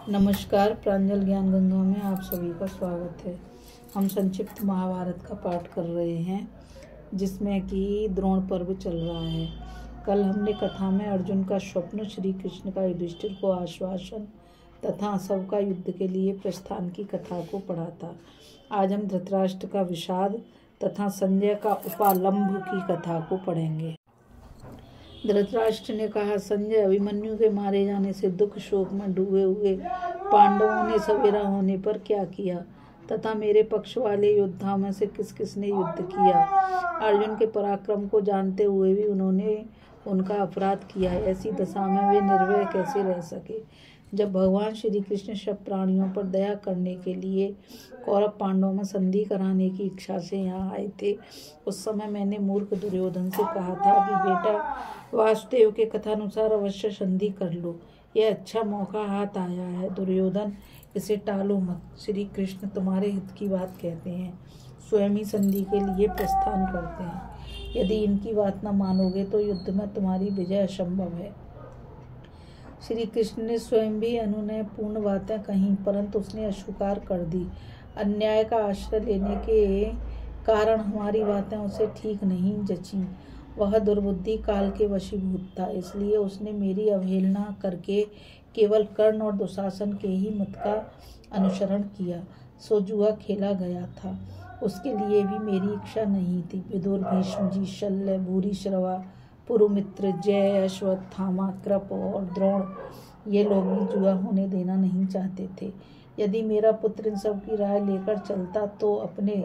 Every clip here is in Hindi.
नमस्कार। प्रांजल ज्ञान गंगा में आप सभी का स्वागत है। हम संक्षिप्त महाभारत का पाठ कर रहे हैं, जिसमें कि द्रोण पर्व चल रहा है। कल हमने कथा में अर्जुन का स्वप्न, श्री कृष्ण का युधिष्ठिर को आश्वासन तथा सबका युद्ध के लिए प्रस्थान की कथा को पढ़ा था। आज हम धृतराष्ट्र का विषाद तथा संजय का उपालंभ की कथा को पढ़ेंगे। धृतराष्ट्र ने कहा, संजय, अभिमन्यु के मारे जाने से दुख शोक में डूबे हुए पांडवों ने सवेरा होने पर क्या किया तथा मेरे पक्ष वाले योद्धाओं में से किस किस ने युद्ध किया। अर्जुन के पराक्रम को जानते हुए भी उन्होंने उनका अपराध किया है। ऐसी दशा में वे निर्भय कैसे रह सके। जब भगवान श्री कृष्ण सब प्राणियों पर दया करने के लिए कौरव पांडवों में संधि कराने की इच्छा से यहाँ आए थे, उस समय मैंने मूर्ख दुर्योधन से कहा था कि बेटा, वासुदेव के कथानुसार अवश्य संधि कर लो। यह अच्छा मौका हाथ आया है। दुर्योधन, इसे टालो मत। श्री कृष्ण तुम्हारे हित की बात कहते हैं, स्वयं ही संधि के लिए प्रस्थान करते हैं। यदि इनकी बात न मानोगे तो युद्ध में तुम्हारी विजय असंभव है। श्री कृष्ण ने स्वयं भी अनुनय पूर्ण बातें कहीं, परंतु उसने अस्वीकार कर दी। अन्याय का आश्रय लेने के कारण हमारी बातें उसे ठीक नहीं जची। वह दुर्बुद्धि काल के वशीभूत था, इसलिए उसने मेरी अवहेलना करके केवल कर्ण और दुशासन के ही मत का अनुसरण किया। सो जुआ खेला गया था। उसके लिए भी मेरी इच्छा नहीं थी। विदुर, भीष्म जी, शल्य, भूरिश्रवा, पुरुमित्र, जय, अश्वत्थामा, कृप और द्रोण, ये लोग भी जुआ होने देना नहीं चाहते थे। यदि मेरा पुत्र इन सब की राय लेकर चलता तो अपने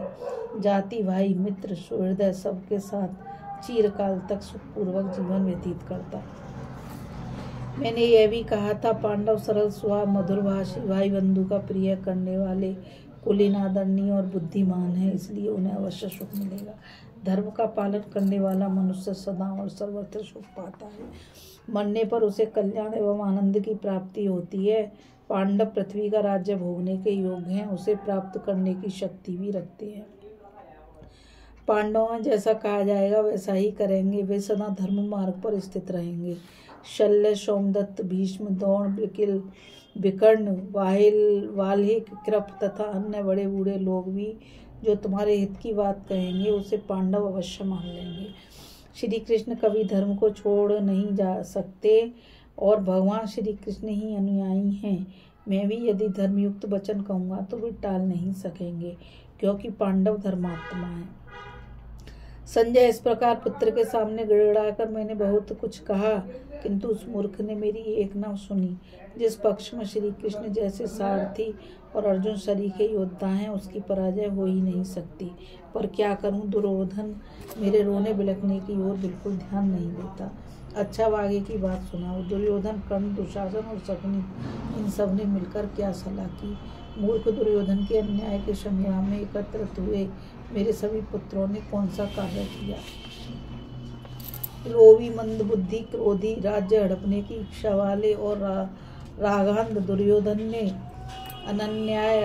जाति भाई मित्र सुहृदय सबके साथ चिरकाल तक सुखपूर्वक जीवन व्यतीत करता। मैंने यह भी कहा था, पांडव सरल स्वभाव, मधुरभाषी, भाई बंधु का प्रिय करने वाले, कुलीन, आदरणीय और बुद्धिमान है, इसलिए उन्हें अवश्य सुख मिलेगा। धर्म का पालन करने वाला मनुष्य सदा और सर्वत्र सुख पाता है। मरने पर उसे कल्याण एवं आनंद की प्राप्ति होती है। पांडव पृथ्वी का राज्य भोगने के योग्य हैं, उसे प्राप्त करने की शक्ति भी रखते हैं। पांडवों में जैसा कहा जाएगा वैसा ही करेंगे। वे सदा धर्म मार्ग पर स्थित रहेंगे। शल्य, सोमदत्त, भीष्म, द्रोण, विकिल, विकर्ण, वाल्हीक, कृप तथा अन्य बड़े बूढ़े लोग भी जो तुम्हारे हित की बात कहेंगे उसे पांडव अवश्य मान लेंगे। श्री कृष्ण कभी धर्म को छोड़ नहीं जा सकते और भगवान श्री कृष्ण ही अनुयायी हैं। मैं भी यदि धर्मयुक्त वचन कहूँगा तो वे टाल नहीं सकेंगे, क्योंकि पांडव धर्मात्मा हैं। संजय, इस प्रकार पुत्र के सामने गिड़गिड़ाकर मैंने बहुत कुछ कहा, किंतु उस मूर्ख ने मेरी एक न सुनी। जिस पक्ष में श्री कृष्ण जैसे सारथी और अर्जुन सरीखे योद्धा हैं, उसकी पराजय हो ही नहीं सकती। पर क्या करूं, दुर्योधन मेरे रोने बिलखने की ओर बिल्कुल ध्यान नहीं देता। अच्छा, आगे की बात सुनाओ। दुर्योधन, कर्ण, दुशासन और शकुनी, इन सब ने मिलकर क्या सलाह की। मूर्ख दुर्योधन के अन्याय के संग्राम में एकत्रित हुए मेरे सभी पुत्रों ने कौन सा कार्य किया। लोभी, मंदबुद्धि, क्रोधी, राज्य हड़पने की इच्छा वाले और रागांध दुर्योधन ने अनन्याय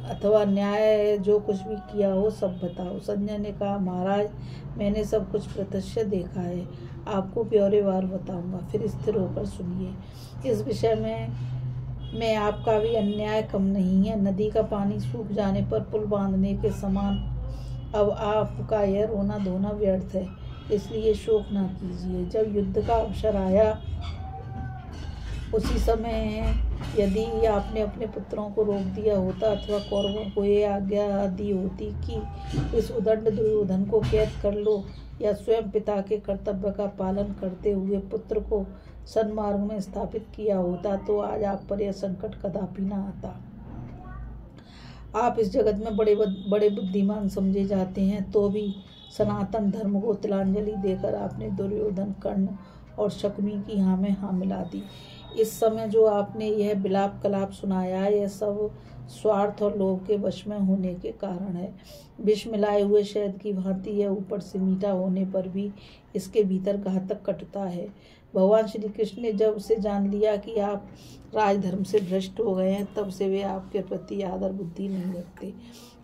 अथवा न्याय जो कुछ भी किया हो सब बताओ। संजय ने कहा, महाराज, मैंने सब कुछ प्रत्यक्ष देखा है। आपको ब्यौरेवार बताऊंगा, फिर स्थिर होकर सुनिए। इस विषय में आपका भी अन्याय कम नहीं है। नदी का पानी सूख जाने पर पुल बांधने के समान अब आपका यह रोना धोना व्यर्थ है, इसलिए शोक ना कीजिए। जब युद्ध का अवसर आया उसी समय यदि आपने अपने पुत्रों को रोक दिया होता अथवा कौरवों को ये आज्ञा दी होती कि इस उदंड दुर्योधन को कैद कर लो, या स्वयं पिता के कर्तव्य का पालन करते हुए पुत्र को सन्मार्ग में स्थापित किया होता, तो आज आप पर यह संकट कदापि न आता। आप इस जगत में बड़े बुद्धिमान समझे जाते हैं, तो भी सनातन धर्म को तिलांजलि देकर आपने दुर्योधन, कर्ण और शकुनी की हाँ में हाँ मिला दी। इस समय जो आपने यह विलाप कलाप सुनाया, यह सब स्वार्थ और लोभ के वश में होने के कारण है। विष मिलाए हुए शहद की भांति यह ऊपर से मीठा होने पर भी इसके भीतर घातक कटुता है। भगवान श्री कृष्ण ने जब से जान लिया कि आप राजधर्म से भ्रष्ट हो गए हैं, तब से वे आपके प्रति आदर बुद्धि नहीं रखते।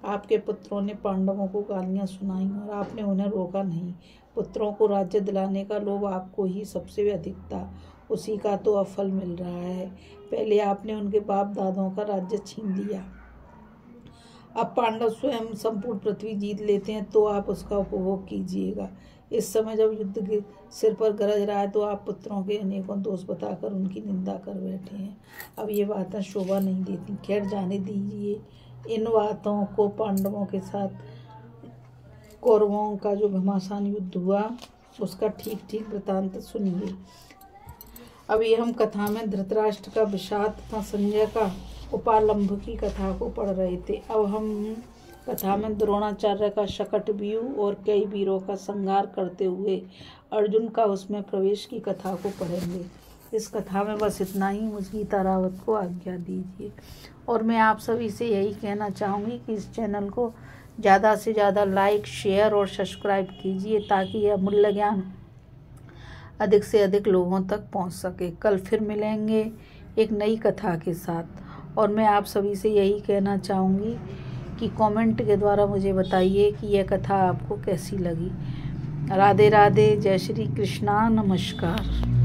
आपके पुत्रों ने पांडवों को गालियां सुनाई और आपने उन्हें रोका नहीं। पुत्रों को राज्य दिलाने का लोभ आपको ही सबसे अधिक था उसी का तो अब फल मिल रहा है। पहले आपने उनके बाप दादों का राज्य छीन लिया, अब पांडव स्वयं संपूर्ण पृथ्वी जीत लेते हैं तो आप उसका उपभोग कीजिएगा। इस समय जब युद्ध के सिर पर गरज रहा है तो आप पुत्रों के अनेकों दोष बताकर उनकी निंदा कर बैठे हैं। अब ये बातें शोभा नहीं देती। खैर जाने दीजिए इन बातों को। पांडवों के साथ कौरवों का जो घमासान युद्ध हुआ उसका ठीक ठीक वृतांत सुनिए। अभी हम कथा में धृतराष्ट्र का विषाद तथा संजय का उपालंभ की कथा को पढ़ रहे थे। अब हम कथा में द्रोणाचार्य का शकट व्यू और कई वीरों का संहार करते हुए अर्जुन का उसमें प्रवेश की कथा को पढ़ेंगे। इस कथा में बस इतना ही। मुझ गीता रावत को आज्ञा दीजिए। और मैं आप सभी से यही कहना चाहूँगी कि इस चैनल को ज़्यादा से ज़्यादा लाइक, शेयर और सब्सक्राइब कीजिए ताकि यह मूल्य ज्ञान अधिक से अधिक लोगों तक पहुंच सके। कल फिर मिलेंगे एक नई कथा के साथ। और मैं आप सभी से यही कहना चाहूँगी कि कमेंट के द्वारा मुझे बताइए कि यह कथा आपको कैसी लगी। राधे राधे, जय श्री कृष्णा, नमस्कार।